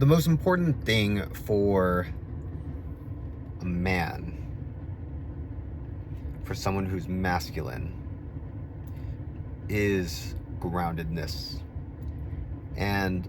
The most important thing for a man, for someone who's masculine, is groundedness. And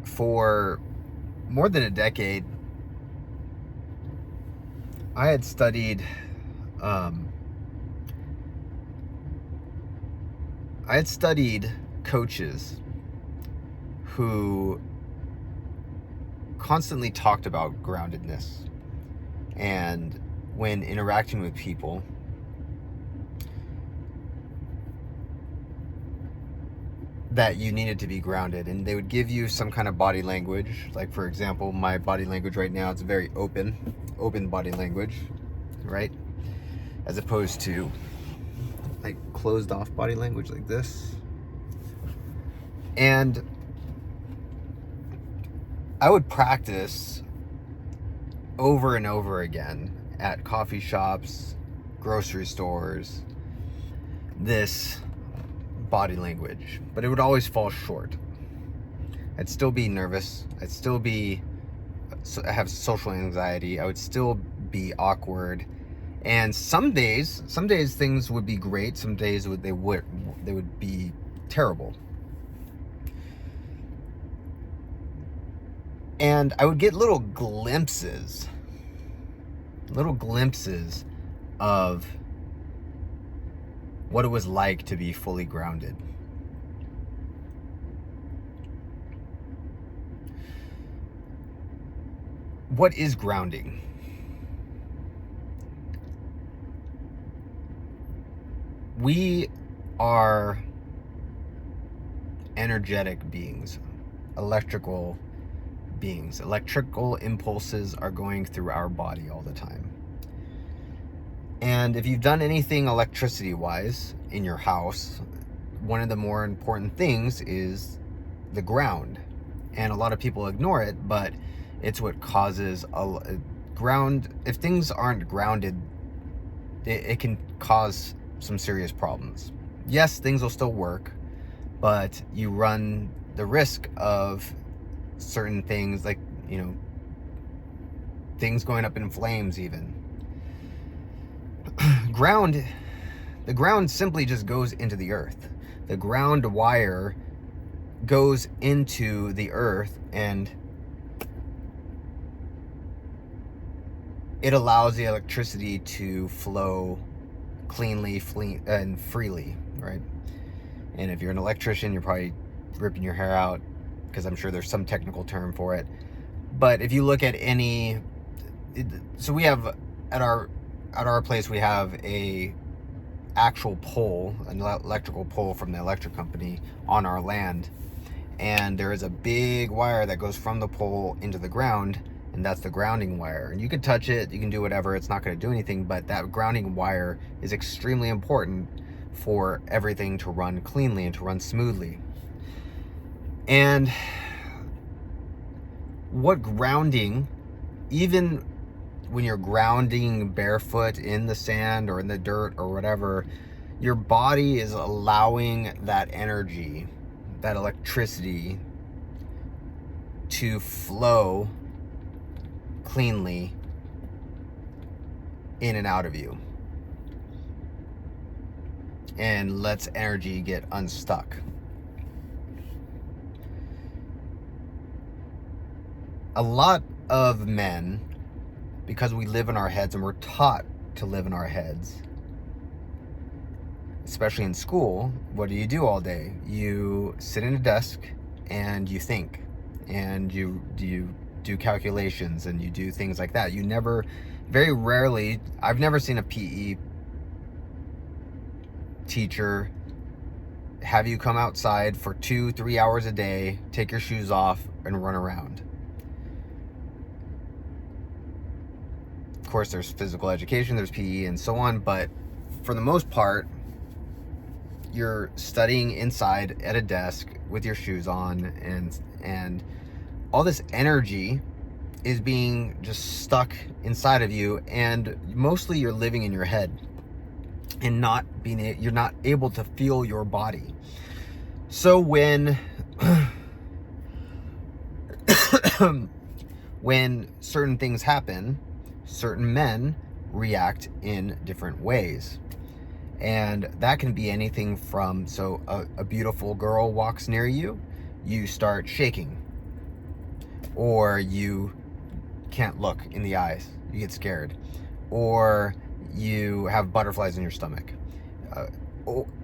for more than a decade, I had studied coaches who constantly talked about groundedness, and when interacting with people, that you needed to be grounded, and they would give you some kind of body language. Like, for example, my body language right now, it's very open body language, right? As opposed to like closed off body language like this. And I would practice over and over again at coffee shops, grocery stores, this body language, but it would always fall short. I'd still be nervous. I'd still have social anxiety. I would still be awkward. And some days things would be great. Some days they would be terrible. And I would get little glimpses of what it was like to be fully grounded. What is grounding? We are energetic beings, electrical beings. Electrical impulses are going through our body all the time. And if you've done anything electricity-wise in your house, one of the more important things is the ground. And a lot of people ignore it, but it's what causes a ground. If things aren't grounded, it can cause some serious problems. Yes, things will still work, but you run the risk of certain things, like, things going up in flames even. The ground simply just goes into the earth. The ground wire goes into the earth, and it allows the electricity to flow cleanly and freely, right? And if you're an electrician, you're probably ripping your hair out, because I'm sure there's some technical term for it. But if you look at so we have at our place, we have a actual pole, an electrical pole from the electric company on our land, and there is a big wire that goes from the pole into the ground, and that's the grounding wire. And you can touch it, you can do whatever, it's not going to do anything, but that grounding wire is extremely important for everything to run cleanly and to run smoothly. And what grounding, even when you're grounding barefoot in the sand or in the dirt or whatever, your body is allowing that energy, that electricity, to flow cleanly in and out of you, and lets energy get unstuck. A lot of men, because we live in our heads and we're taught to live in our heads, especially in school, what do you do all day? You sit in a desk and you think, and you do calculations, and you do things like that. Very rarely, I've never seen a PE teacher have you come outside for 2-3 hours a day, take your shoes off, and run around. Of course, there's physical education, there's PE, and so on, but for the most part, you're studying inside at a desk with your shoes on, and all this energy is being just stuck inside of you, and mostly you're living in your head and you're not able to feel your body. So when when certain things happen, certain men react in different ways. And that can be anything from, so a beautiful girl walks near you, you start shaking. Or you can't look in the eyes, you get scared. Or you have butterflies in your stomach.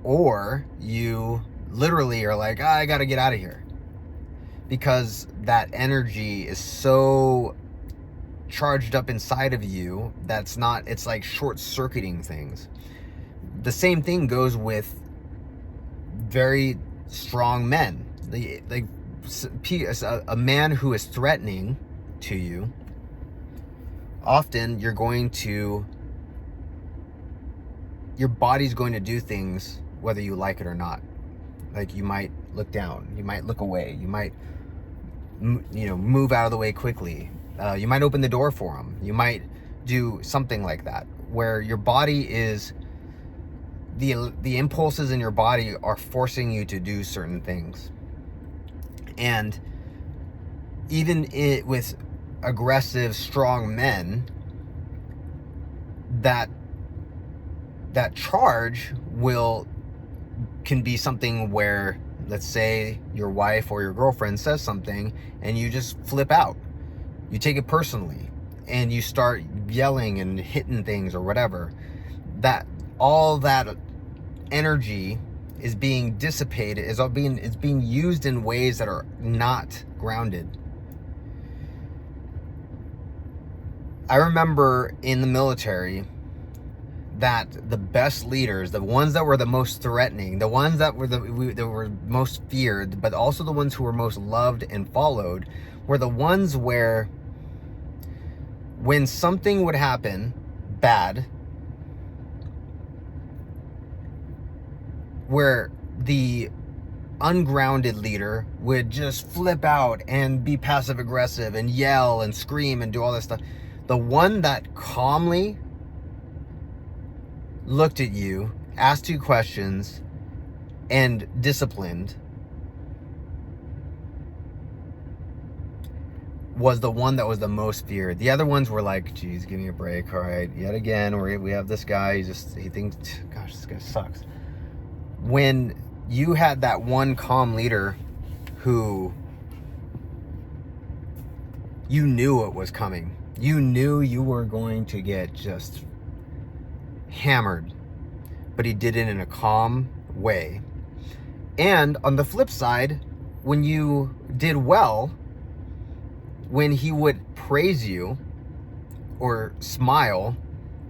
Or you literally are like, I gotta get out of here. Because that energy is so charged up inside of you, it's like short-circuiting things. The same thing goes with very strong men. Like a man who is threatening to you, often your body's going to do things whether you like it or not. Like you might look down, you might look away, you might move out of the way quickly. You might open the door for him. You might do something like that, where your body is, the impulses in your body are forcing you to do certain things. And even with aggressive, strong men, that charge can be something where, let's say your wife or your girlfriend says something and you just flip out. You take it personally and you start yelling and hitting things or whatever. All that energy is being dissipated, it's being used in ways that are not grounded. I remember in the military that the best leaders, the ones that were the most threatening, the ones that were most feared, but also the ones who were most loved and followed, were the ones where when something would happen bad, where the ungrounded leader would just flip out and be passive aggressive and yell and scream and do all this stuff. The one that calmly looked at you, asked you questions, and disciplined was the one that was the most feared. The other ones were like, geez, give me a break. All right, yet again, we have this guy, he thinks, gosh, this guy sucks. When you had that one calm leader who you knew it was coming, you knew you were going to get just hammered, but he did it in a calm way. And on the flip side, when you did well, when he would praise you or smile,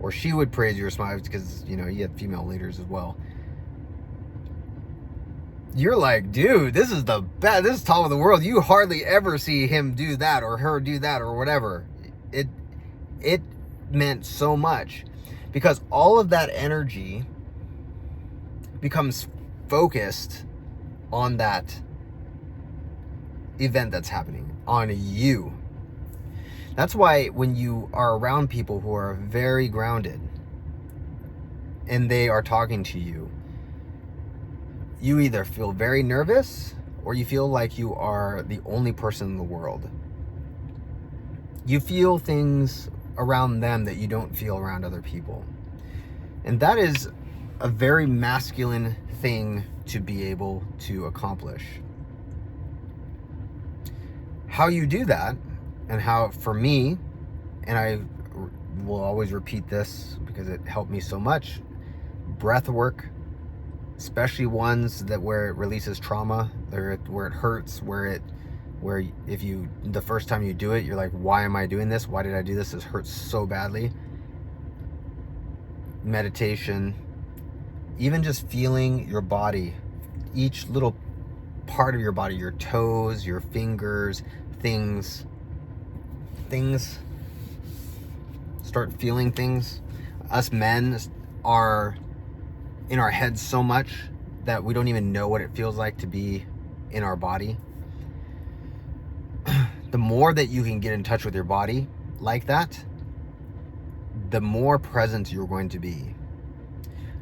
or she would praise you or smile, because you had female leaders as well, you're like, dude, this is the best, this is top of the world. You hardly ever see him do that or her do that or whatever. It meant so much, because all of that energy becomes focused on that event that's happening, on you. That's why when you are around people who are very grounded and they are talking to you, you either feel very nervous or you feel like you are the only person in the world. You feel things around them that you don't feel around other people. And that is a very masculine thing to be able to accomplish. How you do that, and how, for me, and I will always repeat this because it helped me so much, breathwork, especially ones where it releases trauma, where it hurts, where if you, the first time you do it, you're like, why am I doing this? Why did I do this? This hurts so badly. Meditation, even just feeling your body, each little part of your body, your toes, your fingers, things, start feeling things. Us men are in our heads so much that we don't even know what it feels like to be in our body. The more that you can get in touch with your body like that, the more present you're going to be,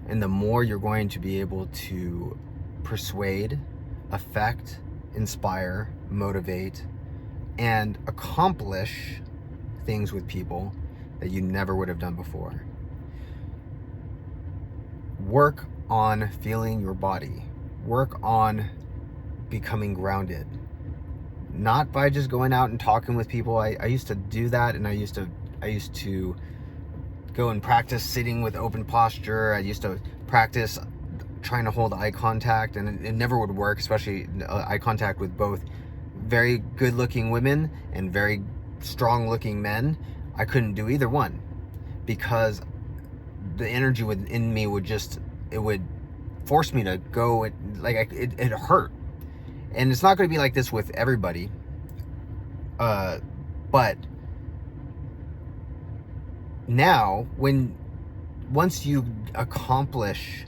and the more you're going to be able to persuade, affect, inspire, motivate, and accomplish things with people that you never would have done before. Work on feeling your body. Work on becoming grounded. Not by just going out and talking with people. I used to do that, and I used to go and practice sitting with open posture. I used to practice trying to hold eye contact, and it never would work, especially eye contact with both very good-looking women and very strong-looking men. I couldn't do either one because the energy within me would force me to go. It hurt. And it's not going to be like this with everybody. But now, once you accomplish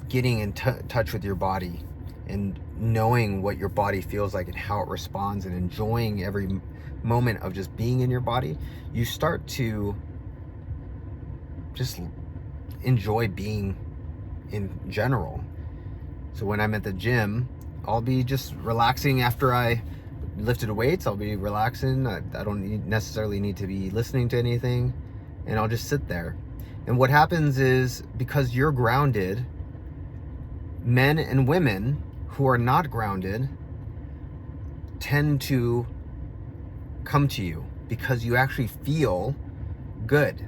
getting in touch with your body and knowing what your body feels like and how it responds and enjoying every moment of just being in your body, you start to just enjoy being in general. So when I'm at the gym, I'll be just relaxing after I lifted weights. I'll be relaxing. I don't necessarily need to be listening to anything, and I'll just sit there. And what happens is, because you're grounded, men and women who are not grounded tend to come to you because you actually feel good.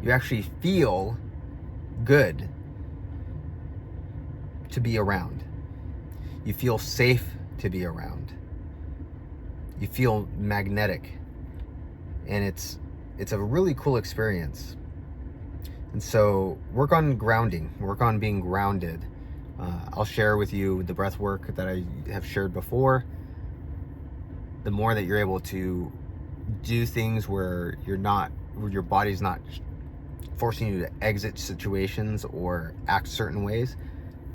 You actually feel good to be around. You feel safe to be around. You feel magnetic. And it's a really cool experience. And so work on grounding. Work on being grounded. I'll share with you the breath work that I have shared before. The more that you're able to do things where your body's not forcing you to exit situations or act certain ways,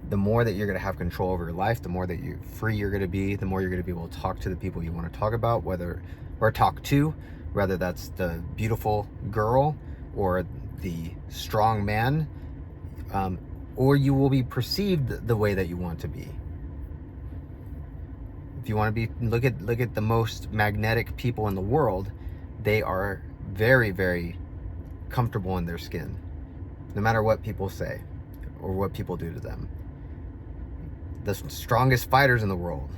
the more that you're going to have control over your life, the more that free you're going to be, the more you're going to be able to talk to the people you want to talk about, whether that's the beautiful girl or the strong man, or you will be perceived the way that you want to be. If you want to look at the most magnetic people in the world, they are very, very comfortable in their skin, no matter what people say or what people do to them. The strongest fighters in the world,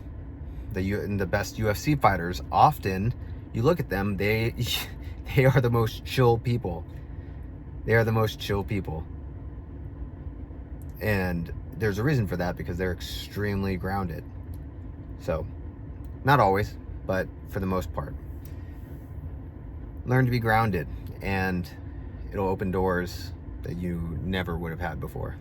the best UFC fighters, often you look at them, they are the most chill people. They are the most chill people. And there's a reason for that, because they're extremely grounded. So, not always, but for the most part. Learn to be grounded, and it'll open doors that you never would have had before.